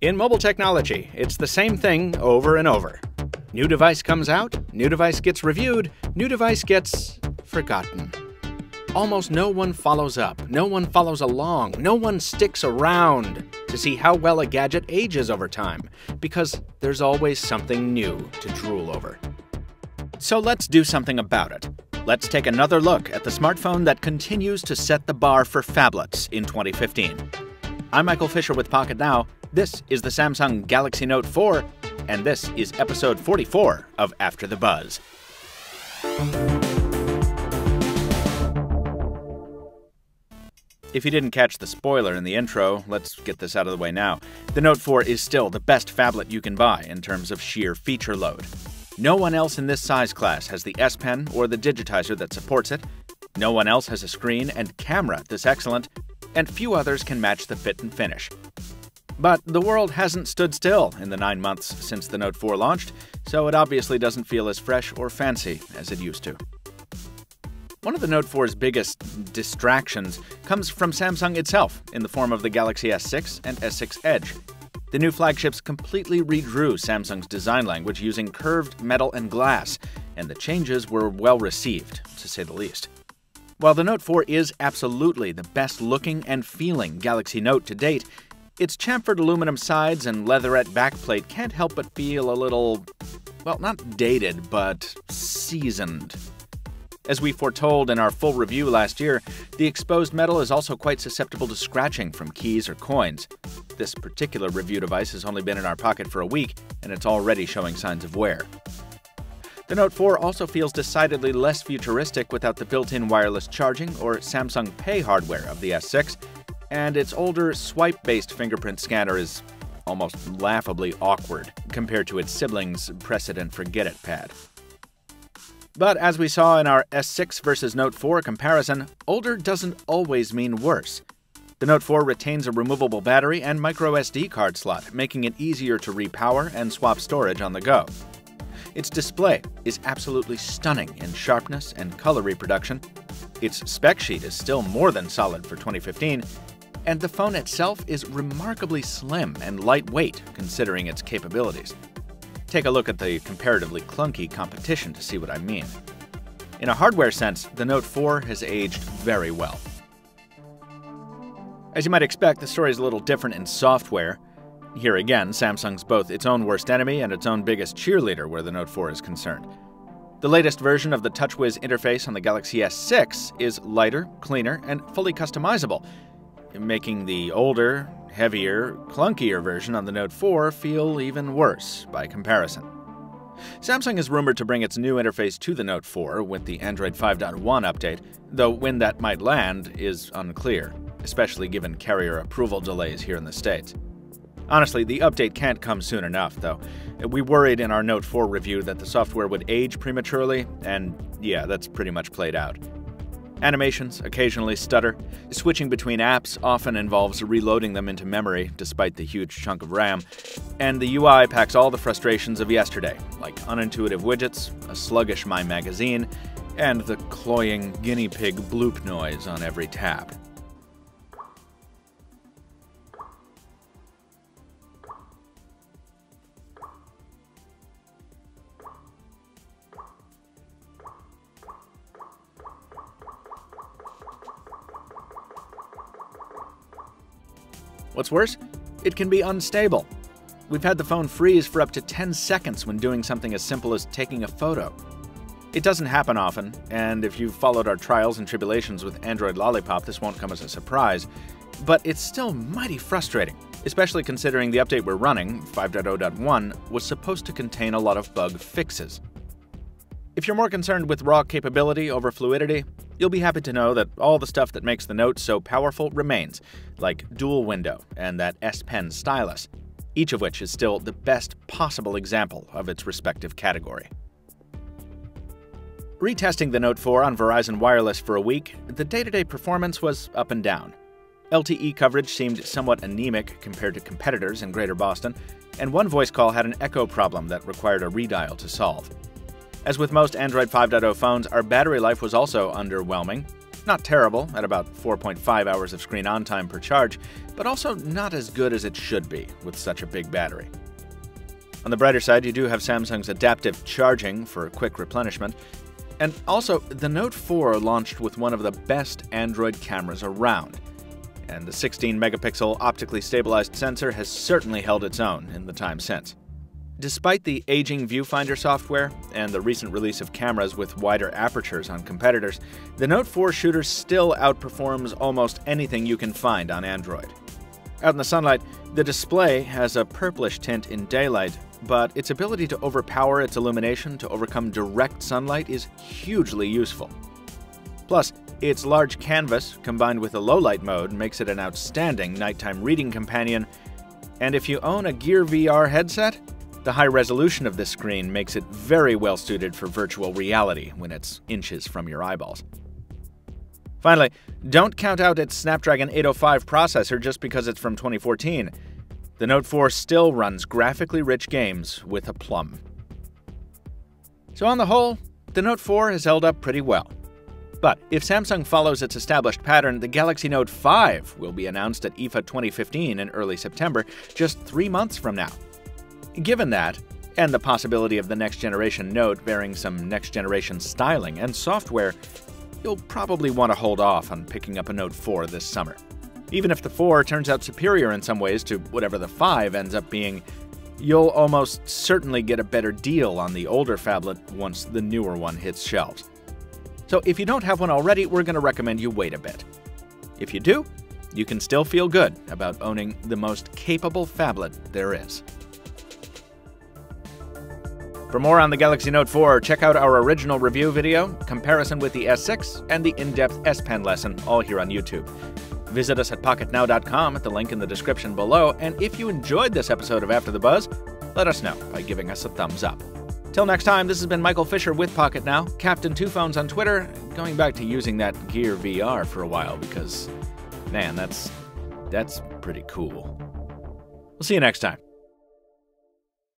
In mobile technology, it's the same thing over and over. New device comes out, new device gets reviewed, new device gets forgotten. Almost no one follows up, no one follows along, no one sticks around to see how well a gadget ages over time, because there's always something new to drool over. So let's do something about it. Let's take another look at the smartphone that continues to set the bar for phablets in 2015. I'm Michael Fisher with Pocketnow. This is the Samsung Galaxy Note 4, and this is episode 44 of After the Buzz. If you didn't catch the spoiler in the intro, let's get this out of the way now. The Note 4 is still the best phablet you can buy in terms of sheer feature load. No one else in this size class has the S Pen or the digitizer that supports it. No one else has a screen and camera this excellent, and few others can match the fit and finish. But the world hasn't stood still in the 9 months since the Note 4 launched, so it obviously doesn't feel as fresh or fancy as it used to. One of the Note 4's biggest distractions comes from Samsung itself in the form of the Galaxy S6 and S6 Edge. The new flagships completely redrew Samsung's design language using curved metal and glass, and the changes were well received, to say the least. While the Note 4 is absolutely the best looking and feeling Galaxy Note to date, its chamfered aluminum sides and leatherette backplate can't help but feel a little, well, not dated, but seasoned. As we foretold in our full review last year, the exposed metal is also quite susceptible to scratching from keys or coins. This particular review device has only been in our pocket for a week, and it's already showing signs of wear. The Note 4 also feels decidedly less futuristic without the built-in wireless charging or Samsung Pay hardware of the S6, and its older swipe-based fingerprint scanner is almost laughably awkward compared to its sibling's precedent-forget-it pad. But as we saw in our S6 versus Note 4 comparison, older doesn't always mean worse. The Note 4 retains a removable battery and microSD card slot, making it easier to repower and swap storage on the go. Its display is absolutely stunning in sharpness and color reproduction. Its spec sheet is still more than solid for 2015, and the phone itself is remarkably slim and lightweight considering its capabilities. Take a look at the comparatively clunky competition to see what I mean. In a hardware sense, the Note 4 has aged very well. As you might expect, the story is a little different in software. Here again, Samsung's both its own worst enemy and its own biggest cheerleader where the Note 4 is concerned. The latest version of the TouchWiz interface on the Galaxy S6 is lighter, cleaner, and fully customizable, making the older, heavier, clunkier version on the Note 4 feel even worse by comparison. Samsung is rumored to bring its new interface to the Note 4 with the Android 5.1 update, though when that might land is unclear, especially given carrier approval delays here in the States. Honestly, the update can't come soon enough, though. We worried in our Note 4 review that the software would age prematurely, and yeah, that's pretty much played out. Animations occasionally stutter. Switching between apps often involves reloading them into memory, despite the huge chunk of RAM. And the UI packs all the frustrations of yesterday, like unintuitive widgets, a sluggish My Magazine, and the cloying guinea pig bloop noise on every tap. What's worse? It can be unstable. We've had the phone freeze for up to 10 seconds when doing something as simple as taking a photo. It doesn't happen often, and if you've followed our trials and tribulations with Android Lollipop, this won't come as a surprise, but it's still mighty frustrating, especially considering the update we're running, 5.0.1, was supposed to contain a lot of bug fixes. If you're more concerned with raw capability over fluidity, you'll be happy to know that all the stuff that makes the Note so powerful remains, like dual window and that S Pen stylus, each of which is still the best possible example of its respective category. Retesting the Note 4 on Verizon Wireless for a week, the day-to-day performance was up and down. LTE coverage seemed somewhat anemic compared to competitors in Greater Boston, and one voice call had an echo problem that required a redial to solve. As with most Android 5.0 phones, our battery life was also underwhelming. Not terrible, at about 4.5 hours of screen on time per charge, but also not as good as it should be with such a big battery. On the brighter side, you do have Samsung's adaptive charging for quick replenishment, and also the Note 4 launched with one of the best Android cameras around, and the 16-megapixel optically stabilized sensor has certainly held its own in the time since. Despite the aging viewfinder software and the recent release of cameras with wider apertures on competitors, the Note 4 shooter still outperforms almost anything you can find on Android. Out in the sunlight, the display has a purplish tint in daylight, but its ability to overpower its illumination to overcome direct sunlight is hugely useful. Plus, its large canvas, combined with a low-light mode, makes it an outstanding nighttime reading companion, and if you own a Gear VR headset, the high resolution of this screen makes it very well suited for virtual reality when it's inches from your eyeballs. Finally, don't count out its Snapdragon 805 processor just because it's from 2014. The Note 4 still runs graphically rich games with aplomb. So on the whole, the Note 4 has held up pretty well. But if Samsung follows its established pattern, the Galaxy Note 5 will be announced at IFA 2015 in early September, just 3 months from now. Given that, and the possibility of the next-generation Note bearing some next-generation styling and software, you'll probably want to hold off on picking up a Note 4 this summer. Even if the 4 turns out superior in some ways to whatever the 5 ends up being, you'll almost certainly get a better deal on the older phablet once the newer one hits shelves. So if you don't have one already, we're going to recommend you wait a bit. If you do, you can still feel good about owning the most capable phablet there is. For more on the Galaxy Note 4, check out our original review video, comparison with the S6, and the in-depth S Pen lesson, all here on YouTube. Visit us at Pocketnow.com at the link in the description below, and if you enjoyed this episode of After the Buzz, let us know by giving us a thumbs up. Till next time, this has been Michael Fisher with Pocketnow, Captain Two Phones on Twitter, going back to using that Gear VR for a while because, man, that's pretty cool. We'll see you next time.